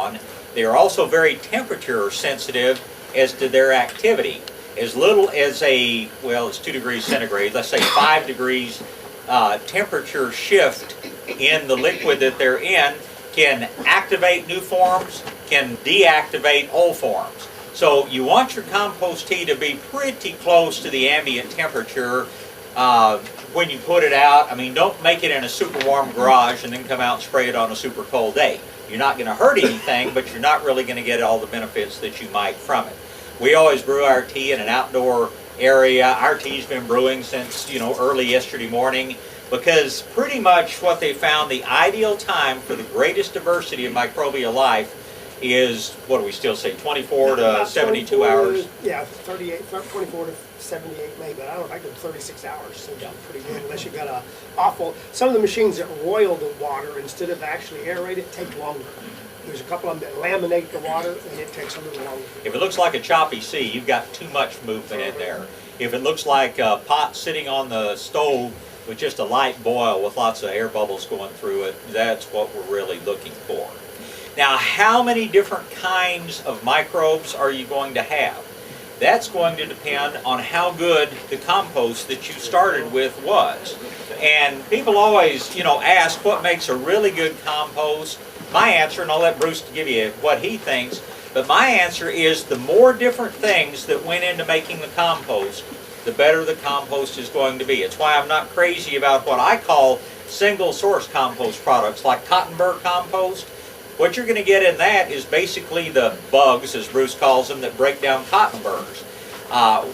on. They are also very temperature sensitive as to their activity. As little as it's 2 degrees centigrade, let's say 5 degrees temperature shift in the liquid that they're in can activate new forms, can deactivate old forms. So you want your compost tea to be pretty close to the ambient temperature when you put it out. I mean, don't make it in a super warm garage and then come out and spray it on a super cold day. You're not going to hurt anything, but you're not really going to get all the benefits that you might from it. We always brew our tea in an outdoor area. Our tea's been brewing since, early yesterday morning, because pretty much what they found, the ideal time for the greatest diversity of microbial life is, what do we still say, 24 to 72 hours? Yeah, 24 to 78 maybe, but I don't know, I could 36 hours seems pretty good, unless you've got a awful, some of the machines that roil the water instead of actually aerate it take longer. There's a couple of them that laminate the water, and it takes a little longer. If it looks like a choppy sea, you've got too much movement in there. If it looks like a pot sitting on the stove with just a light boil with lots of air bubbles going through it, that's what we're really looking for. Now, how many different kinds of microbes are you going to have? That's going to depend on how good the compost that you started with was. And people always, ask what makes a really good compost. My answer, and I'll let Bruce give you what he thinks, but my answer is the more different things that went into making the compost, the better the compost is going to be. It's why I'm not crazy about what I call single source compost products like cotton burr compost. What you're going to get in that is basically the bugs, as Bruce calls them, that break down cotton burrs.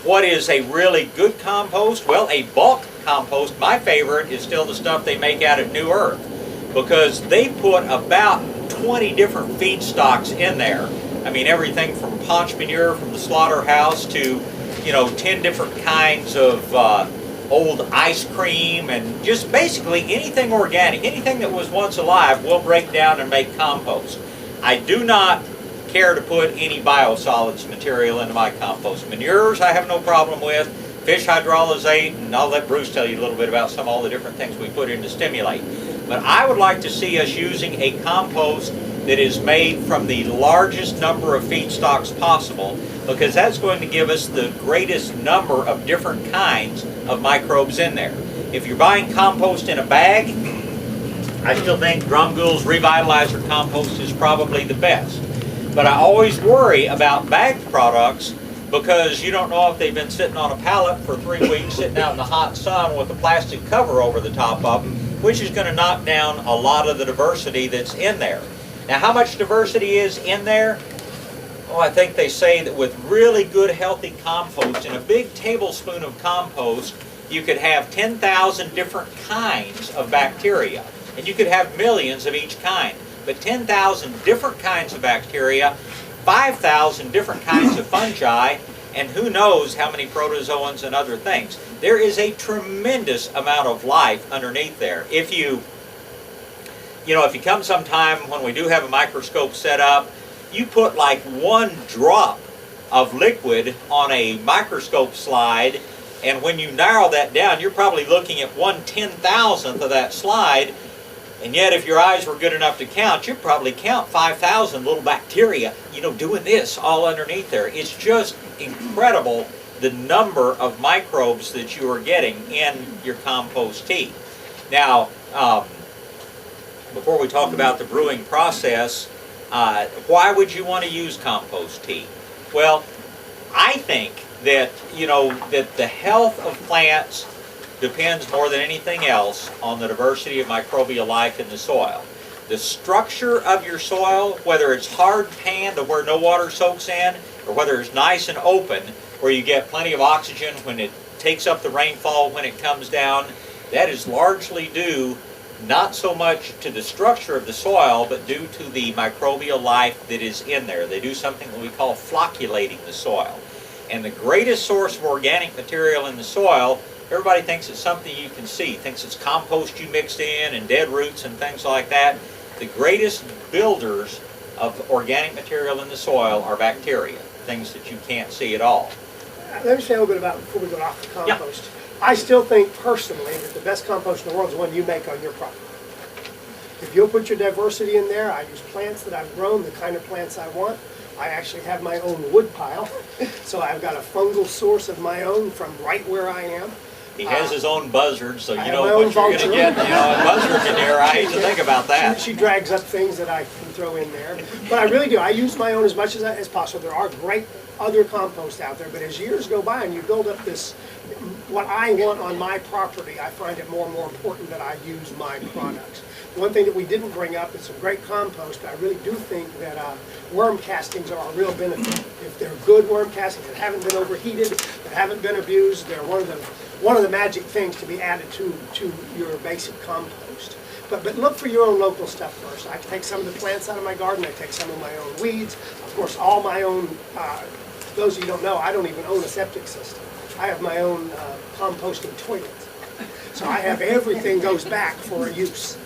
What is a really good compost? Well, a bulk compost, my favorite, is still the stuff they make out at New Earth, because they put about 20 different feedstocks in there. I mean, everything from paunch manure from the slaughterhouse to 10 different kinds of old ice cream, and just basically anything organic, anything that was once alive will break down and make compost. I do not care to put any biosolids material into my compost. Manures I have no problem with, fish hydrolysate, and I'll let Bruce tell you a little bit about all the different things we put in to stimulate. But I would like to see us using a compost that is made from the largest number of feedstocks possible, because that's going to give us the greatest number of different kinds of microbes in there. If you're buying compost in a bag, I still think Drumgool's Revitalizer compost is probably the best. But I always worry about bagged products, because you don't know if they've been sitting on a pallet for 3 weeks, sitting out in the hot sun with a plastic cover over the top of them, which is going to knock down a lot of the diversity that's in there. Now, how much diversity is in there? Oh, I think they say that with really good healthy compost, in a big tablespoon of compost, you could have 10,000 different kinds of bacteria. And you could have millions of each kind. But 10,000 different kinds of bacteria, 5,000 different kinds of fungi, and who knows how many protozoans and other things. There is a tremendous amount of life underneath there. If you come sometime when we do have a microscope set up, you put like 1 drop of liquid on a microscope slide, and when you narrow that down, you're probably looking at 1/10,000th of that slide, and yet if your eyes were good enough to count, you'd probably count 5,000 little bacteria, doing this all underneath there. It's just incredible the number of microbes that you are getting in your compost tea. Now, before we talk about the brewing process, why would you want to use compost tea? Well, I think that, that the health of plants depends more than anything else on the diversity of microbial life in the soil. The structure of your soil, whether it's hard panned to where no water soaks in, or whether it's nice and open where you get plenty of oxygen when it takes up the rainfall when it comes down, that is largely due not so much to the structure of the soil, but due to the microbial life that is in there. They do something that we call flocculating the soil. And the greatest source of organic material in the soil, everybody thinks it's something you can see, thinks it's compost you mixed in and dead roots and things like that. The greatest builders of organic material in the soil are bacteria, things that you can't see at all. Let me say a little bit about it before we go off the compost. Yeah. I still think personally that the best compost in the world is one you make on your property. If you'll put your diversity in there, I use plants that I've grown, the kind of plants I want. I actually have my own wood pile, so I've got a fungal source of my own from right where I am. He has his own buzzard, so you have know my what own you're going to vulture. get. A buzzard in there. I hate to think about that. She drags up things that I can throw in there. But I really do. I use my own as much as possible. There are great other compost out there, but as years go by and you build up this, what I want on my property, I find it more and more important that I use my products. One thing that we didn't bring up is some great compost, but I really do think that worm castings are a real benefit. If they're good worm castings that haven't been overheated, that haven't been abused, they're one of the magic things to be added to your basic compost. But look for your own local stuff first. I take some of the plants out of my garden, I take some of my own weeds, of course all my own, those of you who don't know, I don't even own a septic system. I have my own composting toilet. So I have everything goes back for a use.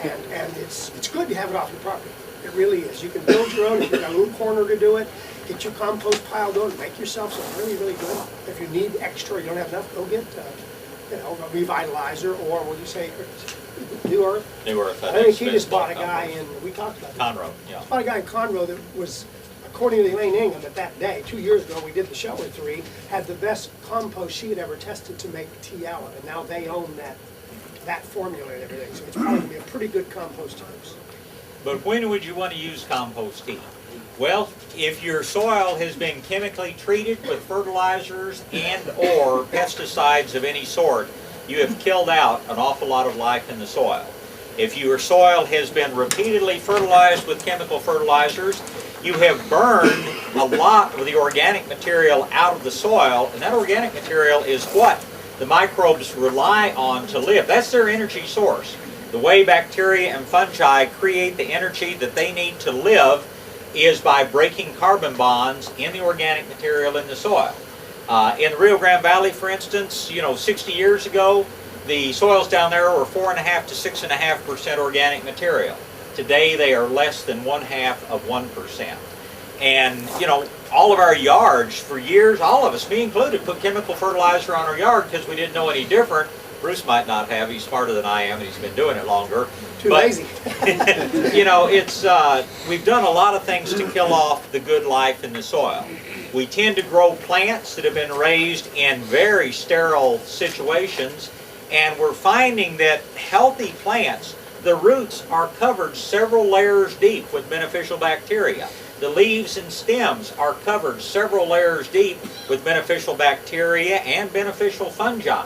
And it's good to have it off your property. It really is. You can build your own, if you've got a little corner to do it, get your compost pile going, make yourself some really, really good. If you need extra, you don't have enough, go get a revitalizer, or what do you say, New Earth? New Earth. I think he just bought a guy in, we talked about that. Conroe, yeah. Bought a guy in Conroe that was, according to Elaine Ingham at that day, 2 years ago, we did the show with her, had the best compost she had ever tested to make tea out of, and now they own that formula and everything, so it's probably going to be a pretty good compost use. But when would you want to use compost tea? Well, if your soil has been chemically treated with fertilizers and or pesticides of any sort, you have killed out an awful lot of life in the soil. If your soil has been repeatedly fertilized with chemical fertilizers, you have burned a lot of the organic material out of the soil, and that organic material is what the microbes rely on to live. That's their energy source. The way bacteria and fungi create the energy that they need to live is by breaking carbon bonds in the organic material in the soil. In the Rio Grande Valley, for instance, 60 years ago, the soils down there were 4.5 to 6.5% organic material. Today they are less than 1/2%. And all of our yards for years, all of us, me included, put chemical fertilizer on our yard because we didn't know any different. Bruce might not have, he's smarter than I am and he's been doing it longer. Too lazy. We've done a lot of things to kill off the good life in the soil. We tend to grow plants that have been raised in very sterile situations, and we're finding that healthy plants, the roots are covered several layers deep with beneficial bacteria. The leaves and stems are covered several layers deep with beneficial bacteria and beneficial fungi.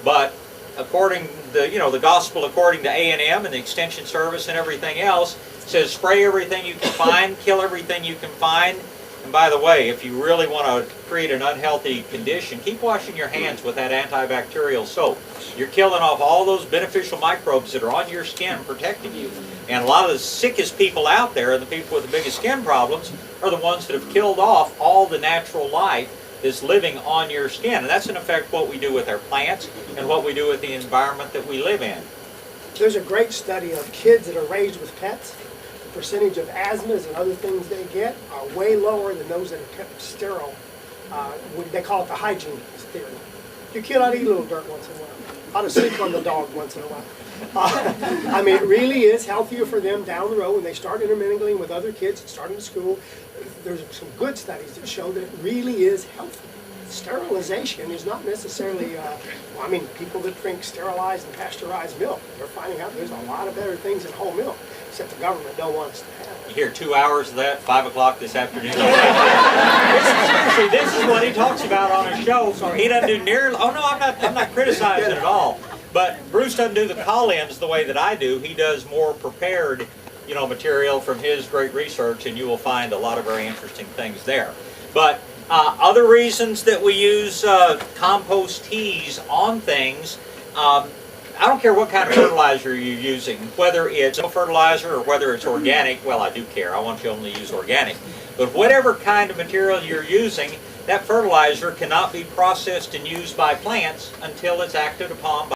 But according the gospel according to A&M and the Extension Service and everything else says spray everything you can find, kill everything you can find. And by the way, if you really want to create an unhealthy condition, keep washing your hands with that antibacterial soap. You're killing off all those beneficial microbes that are on your skin, protecting you. And a lot of the sickest people out there, and the people with the biggest skin problems, are the ones that have killed off all the natural life that's living on your skin. And that's in effect what we do with our plants and what we do with the environment that we live in. There's a great study of kids that are raised with pets. The percentage of asthmas and other things they get are way lower than those that are kept sterile. They call it the hygiene theory. Your kid ought to eat a little dirt once in a while. Ought to sleep on the dog once in a while. I mean, it really is healthier for them down the road when they start intermingling with other kids and start in school. There's some good studies that show that it really is healthy. Sterilization is not necessarily, people that drink sterilized and pasteurized milk, they're finding out there's a lot of better things in whole milk, except the government don't want us to have it. You hear 2 hours of that, 5 o'clock this afternoon. This is what he talks about on his show. He doesn't do nearly, I'm not criticizing it at all. But Bruce doesn't do the call-ins the way that I do. He does more prepared, material from his great research, and you will find a lot of very interesting things there. But other reasons that we use compost teas on things, I don't care what kind of fertilizer you're using, whether it's no fertilizer or whether it's organic. Well, I do care. I want you only to use organic. But whatever kind of material you're using, that fertilizer cannot be processed and used by plants until it's acted upon by